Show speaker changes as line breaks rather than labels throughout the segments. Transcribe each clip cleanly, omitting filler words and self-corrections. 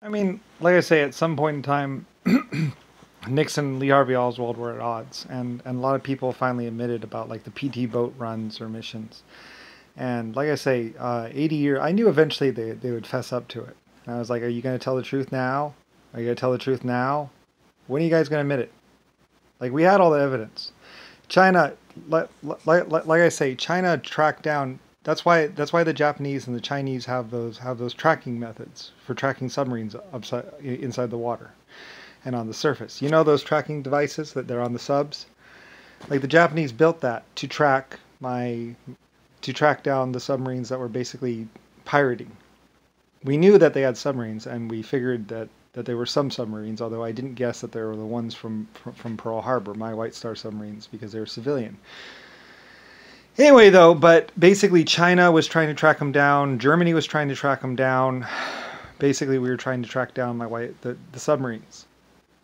I mean, like I say, at some point in time, Nixon and Lee Harvey Oswald were at odds, and a lot of people finally admitted about like the PT boat runs or missions. And like I say, 80 years, I knew eventually they would fess up to it. And I was like, are you going to tell the truth now? Are you going to tell the truth now? When are you guys going to admit it? Like, we had all the evidence. China, like I say, China tracked down. That's why the Japanese and the Chinese have those tracking methods for tracking submarines inside the water and on the surface. You know those tracking devices that they're on the subs? Like the Japanese built that to track down the submarines that were basically pirating. We knew that they had submarines, and we figured that they were some submarines, although I didn't guess that they were the ones from Pearl Harbor, my White Star submarines, because they were civilian. Anyway, though, but basically China was trying to track them down. Germany was trying to track them down. Basically, we were trying to track down the submarines.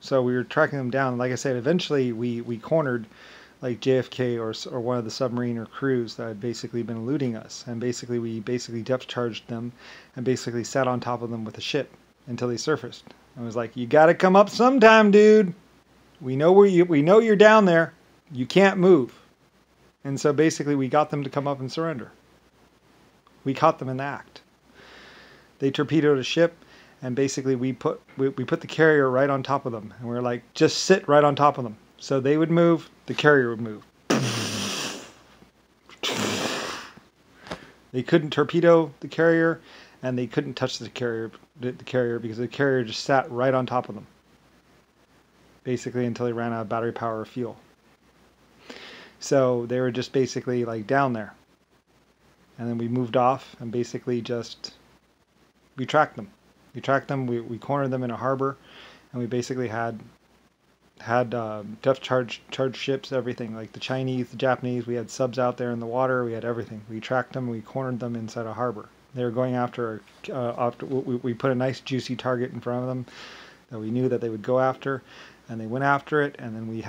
So we were tracking them down. Like I said, eventually we cornered like JFK or one of the submarine or crews that had basically been eluding us. And basically we depth charged them and basically sat on top of them with a ship until they surfaced. I was like, you got to come up sometime, dude. We know we know you're down there. You can't move. And so basically we got them to come up and surrender. We caught them in the act. They torpedoed a ship, and basically we put the carrier right on top of them, and we were like, just sit right on top of them. So they would move, the carrier would move. They couldn't torpedo the carrier, and they couldn't touch the carrier because the carrier just sat right on top of them, basically until they ran out of battery power or fuel. So they were just basically like down there. And then we moved off and basically we tracked them. We cornered them in a harbor, and we basically had depth charge ships, everything. Like the Chinese, the Japanese, we had subs out there in the water, we had everything. We tracked them, we cornered them inside a harbor. They were going after we put a nice juicy target in front of them that we knew that they would go after. And they went after it, and then we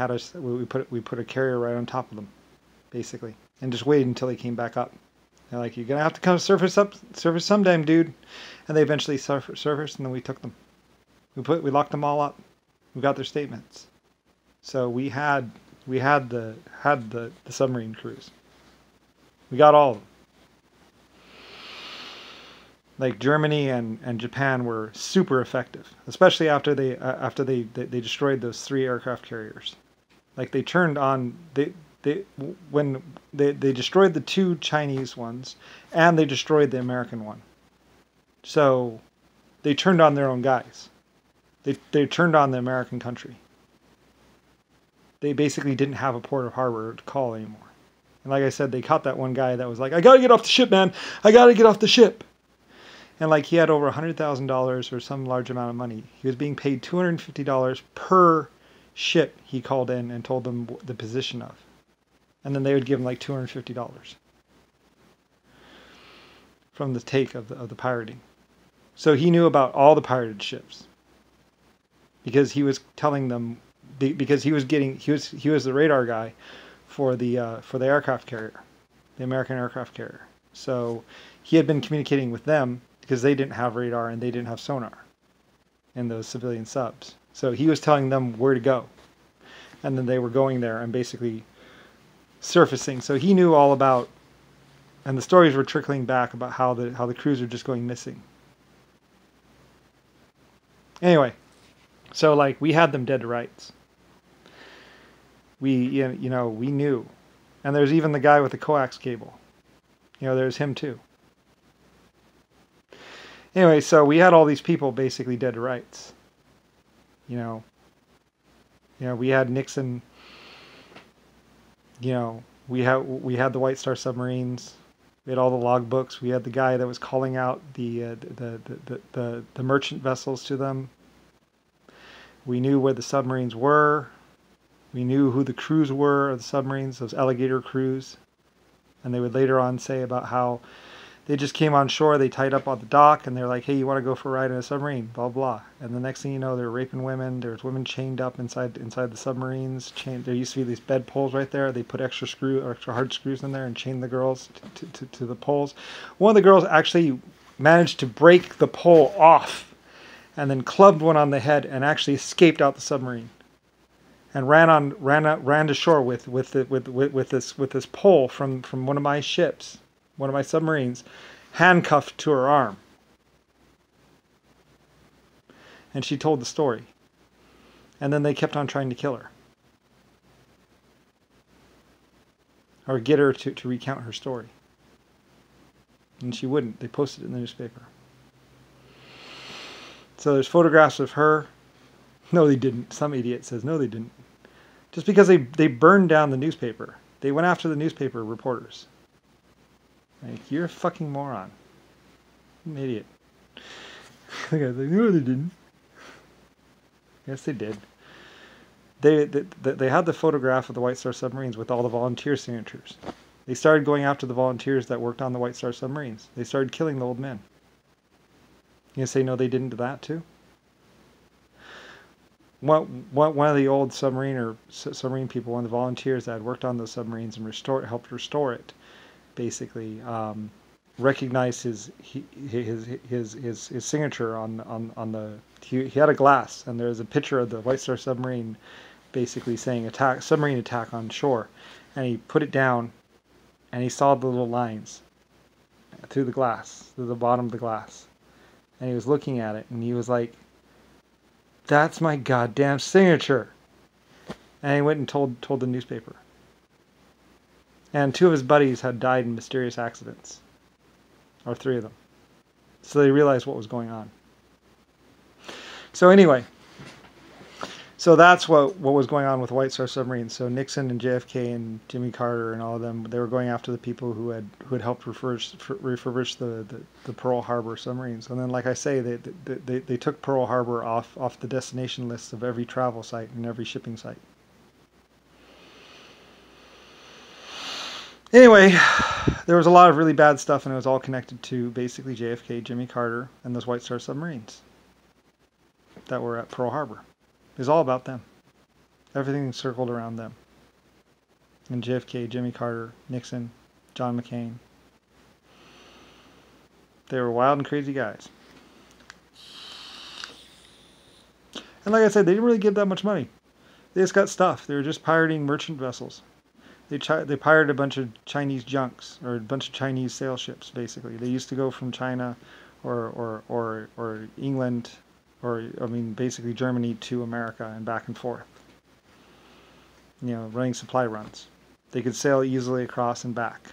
put a carrier right on top of them, basically, and just waited until they came back up. They're like, you're gonna have to come surface sometime, dude. And they eventually surfaced, and then we took them. We locked them all up. We got their statements. So we had the submarine crews. We got all of them. Like Germany and Japan were super effective, especially after they destroyed those 3 aircraft carriers. Like they turned on when they destroyed the 2 Chinese ones, and they destroyed the American one. So they turned on their own guys. They turned on the American country. They basically didn't have a port of harbor to call anymore. And like I said, they caught that one guy that was like, I gotta get off the ship, man. I gotta get off the ship. And like he had over $100,000 or some large amount of money. He was being paid $250 per ship he called in and told them the position of. And then they would give him like $250 from the take of the pirating. So he knew about all the pirated ships because he was telling them, because he was the radar guy for the aircraft carrier, the American aircraft carrier. So he had been communicating with them because they didn't have radar and they didn't have sonar in those civilian subs. So he was telling them where to go. And then they were going there and basically surfacing. So he knew all about, and the stories were trickling back about how the crews are just going missing. Anyway, so like we had them dead to rights. We knew. And there's even the guy with the coax cable. There's him too. Anyway, so we had all these people basically dead to rights. We had Nixon. We had the White Star submarines. We had all the logbooks. We had the guy that was calling out the merchant vessels to them. We knew where the submarines were. We knew who the crews were of the submarines, those alligator crews. And they would later on say about how they just came on shore, they tied up on the dock, and they're like, hey, you want to go for a ride in a submarine? Blah, blah. And the next thing you know, they're raping women. There's women chained up inside the submarines. There used to be these bed poles right there. They put extra hard screws in there and chained the girls to the poles. One of the girls actually managed to break the pole off and then clubbed one on the head and actually escaped out the submarine and ran to shore with this pole from one of my ships, one of my submarines, handcuffed to her arm. And she told the story. And then they kept on trying to kill her. Or get her to recount her story. And she wouldn't. They posted it in the newspaper. So there's photographs of her. No, they didn't. Some idiot says, no, they didn't. Just because they burned down the newspaper. They went after the newspaper reporters. Like, you're a fucking moron. An idiot. The guy's like, no, they didn't. Yes, they did. They had the photograph of the White Star submarines with all the volunteer signatures. They started going after the volunteers that worked on the White Star submarines. They started killing the old men. You gonna say no, they didn't do that too? One of the old submarine people, one of the volunteers that had worked on those submarines and helped restore it, basically recognized his signature on the. He had a glass, and there's a picture of the White Star submarine, basically saying submarine attack on shore, and he put it down, and he saw the little lines through the glass, through the bottom of the glass, and he was looking at it, and he was like, "That's my goddamn signature," and he went and told the newspaper. And 2 of his buddies had died in mysterious accidents, or 3 of them, so they realized what was going on. So anyway, so that's what was going on with White Star submarines. So Nixon and JFK and Jimmy Carter and all of them, they were going after the people who had helped refurbish the Pearl Harbor submarines. And then, like I say, they took Pearl Harbor off the destination lists of every travel site and every shipping site. Anyway, there was a lot of really bad stuff, and it was all connected to basically JFK, Jimmy Carter, and those White Star submarines that were at Pearl Harbor. It was all about them. Everything circled around them. And JFK, Jimmy Carter, Nixon, John McCain. They were wild and crazy guys. And like I said, they didn't really give that much money. They just got stuff. They were just pirating merchant vessels. They pirated a bunch of Chinese junks, or a bunch of Chinese sail ships, basically. They used to go from China or England, or I mean basically Germany to America and back and forth. You know, running supply runs. They could sail easily across and back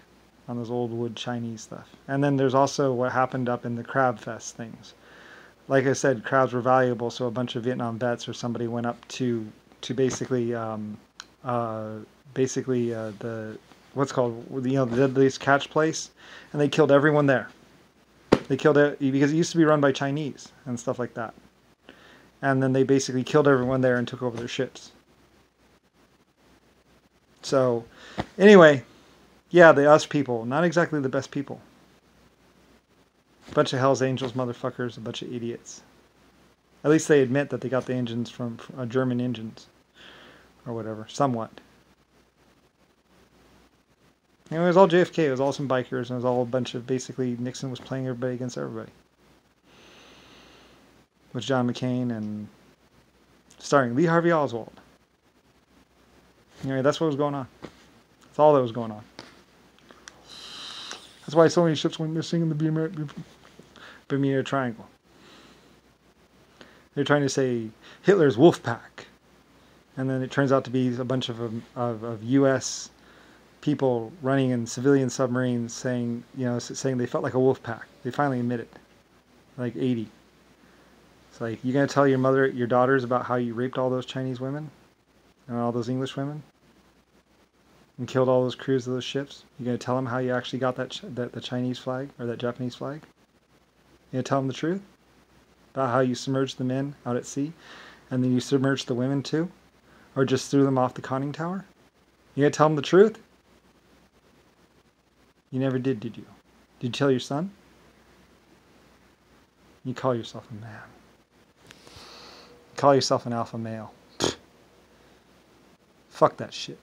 on those old wood Chinese stuff. And then there's also what happened up in the Crab Fest things. Like I said, crabs were valuable, so a bunch of Vietnam vets or somebody went up to basically the what's called, you know, the deadliest catch place, and they killed everyone there. They killed it because it used to be run by Chinese and stuff like that. And then they basically killed everyone there and took over their ships. So, anyway, yeah, the us people, not exactly the best people. A bunch of Hell's Angels motherfuckers, a bunch of idiots. At least they admit that they got the engines from German engines. Or whatever, somewhat. Anyway, it was all JFK, it was all some bikers, and it was all a bunch of, basically, Nixon was playing everybody against everybody. With John McCain and starring Lee Harvey Oswald. Anyway, that's what was going on. That's all that was going on. That's why so many ships went missing in the Bermuda Triangle. They're trying to say Hitler's wolf pack. And then it turns out to be a bunch of U.S. people running in civilian submarines saying they felt like a wolf pack. They finally admit it. Like 80. It's like, you going to tell your daughters about how you raped all those Chinese women? And all those English women? And killed all those crews of those ships? You going to tell them how you actually got the Chinese flag or that Japanese flag? You going to tell them the truth? About how you submerged the men out at sea? And then you submerged the women too? Or just threw them off the conning tower? You going to tell them the truth? You never did you? Did you tell your son? You call yourself a man. You call yourself an alpha male. Fuck that shit.